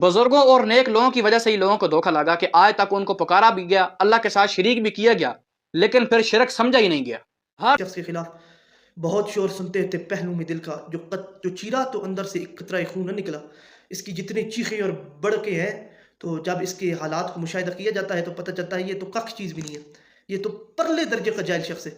बुजुर्गों और नेक लोगों की वजह से ही लोगों को धोखा लगा कि आज तक उनको पुकारा भी गया, अल्लाह के साथ शरीक भी किया गया, लेकिन फिर शिरक समझा ही नहीं गया। हर शख्स के खिलाफ बहुत शोर सुनते थे पहलू में दिल का, जो चीरा तो अंदर से एक कतरा खून न निकला। इसकी जितनी चीखें और बड़के हैं, तो जब इसके हालात को मुशाहिदा किया जाता है तो पता चलता है ये तो कख चीज़ भी नहीं है, ये तो परले दर्जे का जाहिल शख्स है।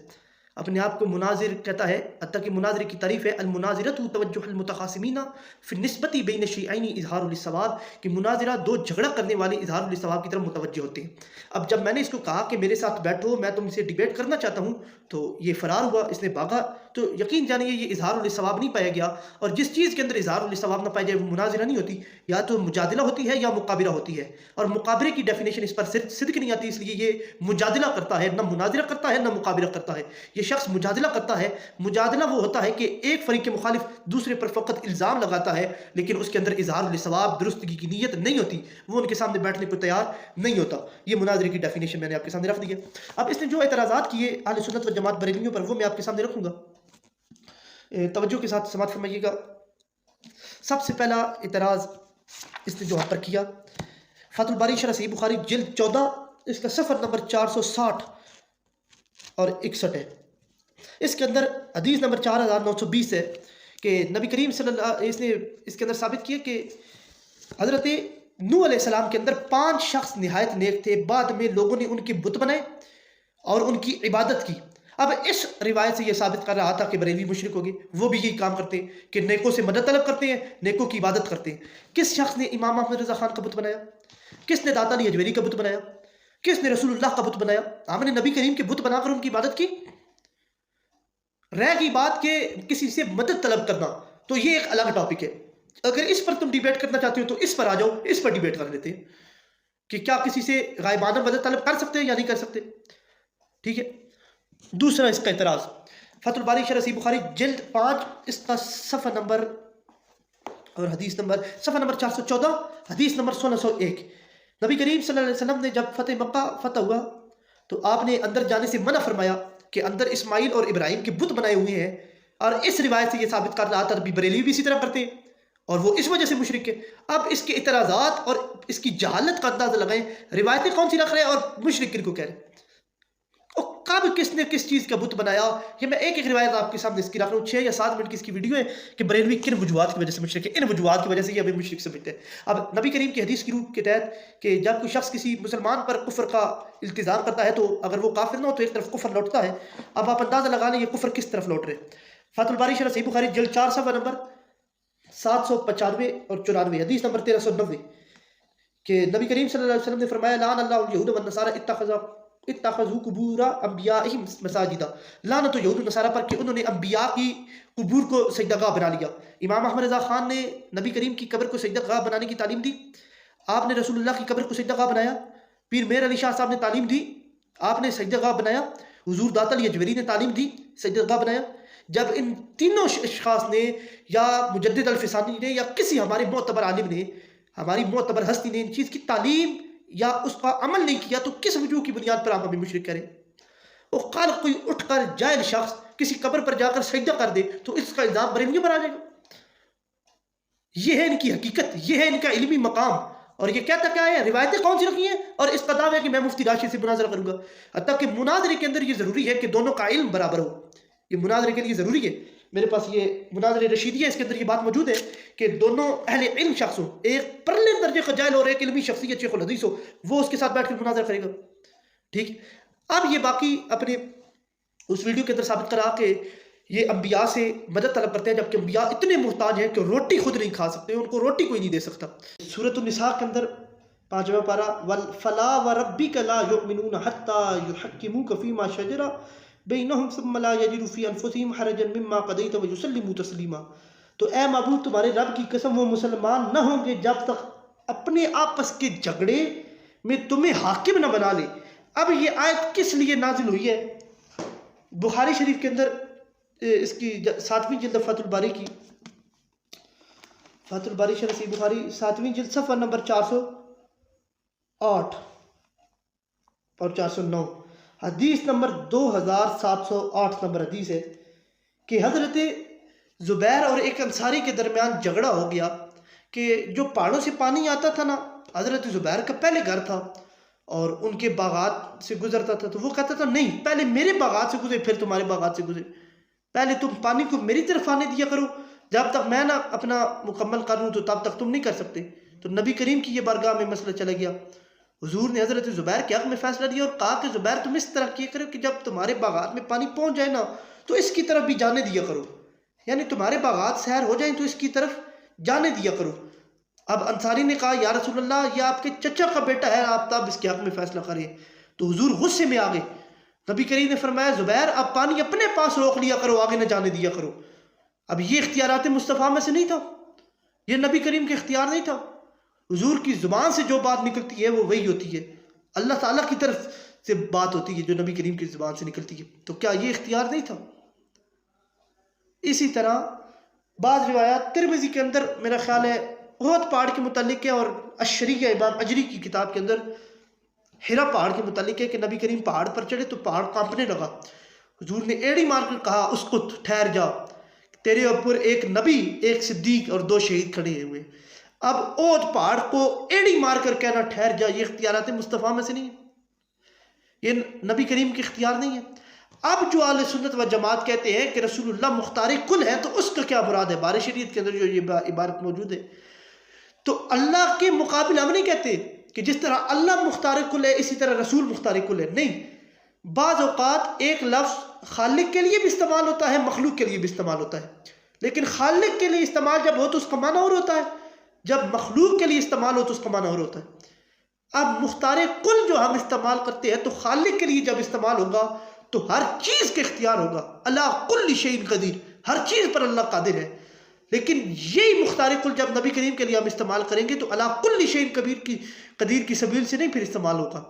अपने आप को मुनाजिर कहता है, हत्ता कि मुनाजिर की तारीफ है, अल मुनाजिरतु तवज्जुहुल मुतखासिमीना फी निस्बति बैन शैअैन इज़हारुल लिस्सवाब, कि मुनाजिरा दो झगड़ा करने वाले इज़हारुल लिस्सवाब की तरफ मुतवज्जह होते हैं। अब जब मैंने इसको कहा कि मेरे साथ बैठो, मैं तुमसे डिबेट करना चाहता हूँ, तो ये फरार हुआ, इसने भागा। तो यकीन जानिए ये इज़हारुल लिस्सवाब नहीं पाया गया, और जिस चीज़ के अंदर इज़हारुल लिस्सवाब ना पाया जाए वो मुनाजिरा नहीं होती, या तो मुजादिला होती है या मुकाबिरा होती है। और मुकाबिरे की डेफिनेशन इस पर सिद्क नहीं आती, इसलिए ये मुजादिला करता है, ना मुनाजिरा करता है, ना मुकाबिरा करता है। ये शख्स मुजादिला करता है। मुजादिला वो होता है कि एक फरीक के मुखालिफ दूसरे पर फ़कत इल्ज़ाम लगाता है, लेकिन उसके अंदर इज़हारुल सवाब, दुरुस्तगी की नीयत नहीं होती, वो उनके सामने बैठने को तैयार नहीं होता। ये मुनाज़रे की डेफिनेशन मैंने आपके सामने रख दी है। अब इसने जो एतराज़ात किए अहले सुन्नत व जमात बरेलवियों पर, वो मैं आपके सामने रखूँगा। तवज्जो के साथ समाअत फरमाइएगा। सबसे पहला एतराज़ इसने जो हम पर किया, फ़तहुल बारी शरह सहीह बुखारी जिल्द 14, इसका सफ़र नंबर 460 और 61 है। इसके अंदर हदीस नंबर 4920 है कि नबी करीम सल्लल्लाहु, इसने इसके अंदर साबित किया कि हज़रत नूह अलैहिस्सलाम के अंदर 5 शख्स निहायत नेक थे, बाद में लोगों ने उनके बुत बनाए और उनकी इबादत की। अब इस रिवायत से यह साबित कर रहा था कि बरेलवी मुशरिक होंगे, वो भी यही काम करते हैं कि नेकों से मदद तलब करते हैं, नेकों की इबादत करते हैं। किस शख्स ने इमाम अहमद रज़ा खान का बुत बनाया? किसने दाता अली हजवेरी का बुत बनाया? किसने रसूलुल्लाह का बुत बनाया? हमने नबी करीम के बुत बनाकर उनकी इबादत की। रह गई बात के किसी से मदद तलब करना, तो ये एक अलग टॉपिक है। अगर इस पर तुम डिबेट करना चाहते हो तो इस पर आ जाओ, इस पर डिबेट कर लेते हैं कि क्या किसी से गायबाना मदद तलब कर सकते हैं या नहीं कर सकते। ठीक है। दूसरा इसका एतराज़, फ़तहुल बारी शरह सहीह बुखारी जिल्द 5, इसका सफ़ा नंबर और हदीस नंबर, सफ़ा नंबर 414, हदीस नंबर 1601। नबी करीम सल्लल्लाहु अलैहि वसल्लम ने जब फ़तेह मक्का फ़तह हुआ तो आपने अंदर जाने से मना फरमाया कि अंदर इस्माइल और इब्राहिम के बुत बनाए हुए हैं। और इस रिवायत से ये साबित कर रहा था नबी बरेलवी भी इसी तरह करते हैं, और वो इस वजह से मुशरिक है। अब इसके इतराज़ात और इसकी जहालत का अंदाज़ा लगाएं, रिवायतें कौन सी रख रहे हैं और मुशरिक किनको कह रहे हैं, और कब किसने किस चीज़ का बुत बनाया। ये मैं एक एक रिवायत आपके सामने इसकी रख रहा हूँ। 6 या 7 मिनट की इसकी वीडियो है कि बरेलवी किन वजूहात की वजह से मुशरिक है। इन वजूहात की वजह से ये अभी मुशरिक समझते हैं। अब नबी करीम की हदीस की रूह के तहत कि जब कोई शख्स किसी मुसलमान पर कुफ्र का इल्तिज़ाम करता है, तो अगर वो काफिर ना हो तो एक तरफ कुफ्र लौटता है। अब आप अंदाज़ा लगा लें ये कुफ्र किस तरफ लौट रहे। फ़तहुल बारी शरह सहीह बुखारी जिल्द 4 सफ़ा नंबर 795 और 94, हदीस नंबर 1390 कि नबी करीम सल्लल्लाहु अलैहि वसल्लम ने फरमाया, लान अल्लाहुल यहूद वन नसारा इत्तखज़ू कुबूर अंबियाइहिम मसाजिदा। लानत यहूद व नसारा पर कि उन्होंने अंबिया की कुबूर को सजदागाह बना लिया। इमाम अहमद रज़ा खान ने नबी करीम की कब्र को सजदागाह बनाने की तालीम दी, आपने रसूलुल्लाह की कब्र को सजदागाह बनाया। पीर मेहर अली शाह साहब ने तालीम दी, आपने सजदागाह बनाया। हुजूर दाता अली हजवेरी ने तालीम दी, सजदागाह बनाया। जब इन तीनों अशखास ने या मुजद्दिद अल-फिसानी ने या किसी हमारे मोतबर आलिम ने, हमारी मोतबर हस्ती ने इन चीज़ की तालीम या उसका अमल नहीं किया, तो किस वजूह की बुनियाद पर आप हमें मुशरिक करें। और कल कोई उठकर जाहिल शख्स किसी कब्र पर जाकर सजदा कर दे तो इसका इल्ज़ाम बरेलवियों पर आ जाएगा। ये है इनकी हकीकत, ये है इनका इल्मी मकाम। और ये कहता क्या है, रिवायतें कौन सी रखी हैं, और इसका दावा है कि मैं मुफ्ती राशिद से मुनाजरा करूंगा। हत्ता कि मुनाजरे के अंदर ये ज़रूरी है कि दोनों का इल्म बराबर हो। ये मुनाजरे के लिए ज़रूरी है। मेरे पास ये मुनाजरे रशीदी है, इसके अंदर ये बात मौजूद है कि दोनों अहले इल्म शख्स हो, एक परले दर्जे का जाहिल और एक इल्मी शख्सियत शेखुल हदीस हो, वो उसके साथ बैठ कर मुनाजरा करेगा। ठीक। अब ये बाकी अपने उस वीडियो के अंदर साबित करा कि ये अंबिया से मदद तलब करते हैं, जबकि अंबिया इतने मुहताज हैं कि रोटी खुद नहीं खा सकते, उनको रोटी कोई नहीं दे सकता। सूरत निसा के अंदर 5वां पारा, वल फला व रब्बिका ला युमिनून हत्ता युहक्किमूका फीमा शजरा बैनहुम सुम्मा ला यजिदू फी अनफुसिहिम हरजन मिम्मा क़दैत व युसल्लिमू तस्लीमा। तो ए महबूब, तुम्हारे रब की कसम, वो मुसलमान न होंगे जब तक अपने आपस के झगड़े में तुम्हें हाकिम न बना ले। अब ये आयत किस लिए नाजिल हुई है? बुखारी शरीफ के अंदर इसकी 7वीं जिल्द फ़तहुल बारी की, फ़तहुल बारी शरह सहीह बुखारी 7वीं जिल्द सफ़ा नंबर 408 और 409, हदीस नंबर 2708 नंबर हदीस है कि हज़रत ज़ुबैर और एक अंसारी के दरमियान झगड़ा हो गया کہ جو پہاڑوں سے پانی آتا تھا نا، حضرت زبیر کا پہلے گھر تھا اور ان کے باغات سے گزرتا تھا، تو وہ کہتا تھا نہیں، پہلے میرے باغات سے گزرے پھر تمہارے باغات سے گزرے، پہلے تم پانی کو میری طرف آنے دیا کرو، جب تک میں نہ اپنا مکمل کر لوں تو تب تک تم نہیں کر سکتے۔ تو نبی کریم کی یہ بارگاہ میں مسئلہ چلا گیا، حضور نے حضرت زبیر کے حق میں فیصلہ دیا اور کہا کہ زبیر تم اس طرح کیا کرو کہ جب تمہارے باغات میں پانی پہنچ جائے نا تو اس کی طرف بھی جانے دیا کرو، یعنی تمہارے باغات سیر ہو جائیں تو اس کی طرف جانے دیا کرو۔ اب انصاری نے کہا یا رسول اللہ یہ آپ کے چچا کا بیٹا ہے، آپ تب اس کے حق میں فیصلہ کریں۔ تو حضور غصے میں آ گئے، نبی کریم نے فرمایا زبیر اب پانی اپنے پاس روک لیا کرو، آگے نہ جانے دیا کرو۔ اب یہ اختیارات مصطفیٰ میں سے نہیں تھا، یہ نبی کریم کے اختیار نہیں تھا، حضور کی زبان سے جو بات نکلتی ہے وہ وہی ہوتی ہے، اللہ تعالیٰ کی طرف سے بات ہوتی ہے جو نبی کریم کی زبان سے نکلتی ہے، تو کیا یہ اختیار نہیں تھا؟ اسی طرح بعض روایات ترمذی کے اندر میرا خیال ہے احد پہاڑ کے متعلق ہے، اور الشریعہ امام اجری کی کتاب کے اندر ہرا پہاڑ کے متعلق ہے کہ نبی کریم پہاڑ پر چڑھے تو پہاڑ کانپنے لگا، حضور نے ایڑی مار کر کہا اسکت، ٹھہر جا، تیرے اوپر ایک نبی، ایک صدیق اور 2 شہید کھڑے ہوئے۔ اب احد پہاڑ کو ایڑی مار کر کہنا ٹھہر جا، یہ اختیارات مصطفیٰ میں سے نہیں ہے، یہ نبی کریم کے اختیار نہیں ہے۔ اب جو اہل سنت و جماعت کہتے ہیں کہ رسول اللہ مختار کل ہے، تو اس کا کیا مراد ہے؟ بار شریعت کے اندر جو یہ عبارت موجود ہے، تو اللہ کے مقابل ہم نہیں کہتے کہ جس طرح اللہ مختار کل ہے اسی طرح رسول مختار کل ہے، نہیں۔ بعض اوقات ایک لفظ خالق کے لیے بھی استعمال ہوتا ہے، مخلوق کے لیے بھی استعمال ہوتا ہے، لیکن خالق کے لیے استعمال جب ہو تو اس کا معنی اور ہوتا ہے، جب مخلوق کے لیے استعمال ہو تو اس کا معنی اور ہوتا ہے۔ اب مختار کل جو ہم استعمال کرتے ہیں تو خالق کے لیے جب استعمال ہوگا تو ہر چیز کے اختیار ہوگا، اللہ کل شیء قدیر، ہر چیز پر اللہ قادر ہے، لیکن یہی مختار کل جب نبی کریم کے لیے ہم استعمال کریں گے تو اللہ کل شیء قدیر کی سبیل سے نہیں پھر استعمال ہوگا،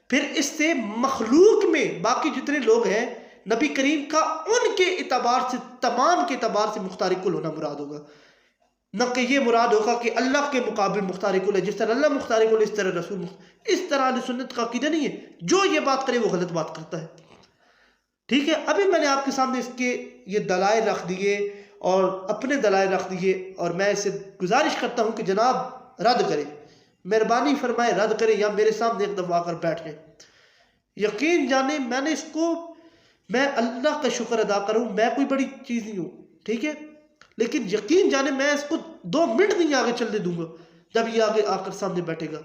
پھر اس سے مخلوق میں باقی جتنے لوگ ہیں نبی کریم کا ان کے اعتبار سے، تمام کے اعتبار سے مختار کل ہونا مراد ہوگا، نہ کہ یہ مراد ہوگا کہ اللہ کے مقابل مختار کل ہے، جس طرح اللہ مختار کل اس طرح رسول مختار، اس طرح اہل سنت کا عقیدہ نہیں ہے، جو یہ بات کرے وہ غلط بات کرتا ہے۔ ٹھیک ہے، ابھی میں نے آپ کے سامنے اس کے یہ دلائل رکھ دیے اور اپنے دلائل رکھ دیے، اور میں اسے گزارش کرتا ہوں کہ جناب رد کریں، مہربانی فرمائے رد کریں، یا میرے سامنے ایک دفعہ آ کر بیٹھ جائیں۔ یقین جانیں میں نے اس کو، میں اللہ کا شکر ادا کروں، میں کوئی بڑی چیز نہیں ہوں، ٹھیک ہے، لیکن یقین جانیں میں اس کو 2 منٹ نہیں آگے چلنے دوں گا جب یہ آگے آ کر سامنے بیٹھے گا۔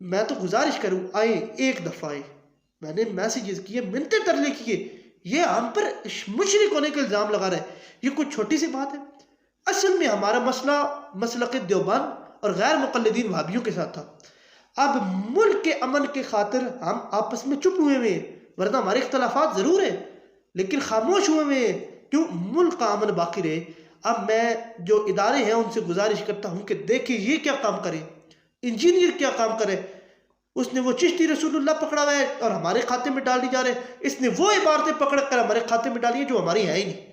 میں تو گزارش کروں آئیں، ایک دفعہ آئیں، میں نے میسیجز کیے، منتیں ترلے کیے، یہ ہم پر مشرک ہونے کا الزام لگا رہا ہے، یہ کوئی چھوٹی سی بات ہے؟ اصل میں ہمارا مسئلہ مسلک دیوبند اور غیر مقلدین وہابیوں کے ساتھ تھا، اب ملک کے امن کے خاطر ہم آپس میں چپ ہوئے ہوئے ہیں، ورنہ ہمارے اختلافات ضرور ہیں لیکن خاموش ہوئے ہوئے ہیں، کیوں؟ ملک کا امن باقی رہے۔ اب میں جو ادارے ہیں ان سے گزارش کرتا ہوں کہ دیکھیں یہ کیا کام کرے، انجینئر کیا کام کرے، اس نے وہ چشتی رسول اللہ پکڑا ہوا ہے اور ہمارے کھاتے میں ڈال دی جا رہے ہیں، اس نے وہ عبارتیں پکڑ کر ہمارے کھاتے میں ڈالی ہیں جو ہماری ہیں ہی نہیں،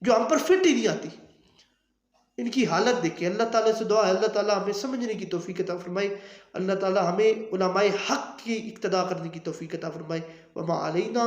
جو ہم پر فٹ ہی نہیں آتی۔ ان کی حالت دیکھیں، اللہ تعالیٰ سے دعا ہے اللہ تعالیٰ ہمیں سمجھنے کی توفیق عطا فرمائے، اللہ تعالیٰ ہمیں علماء حق کی اقتداء کرنے کی توفیق عطا فرمائے۔ وما علینا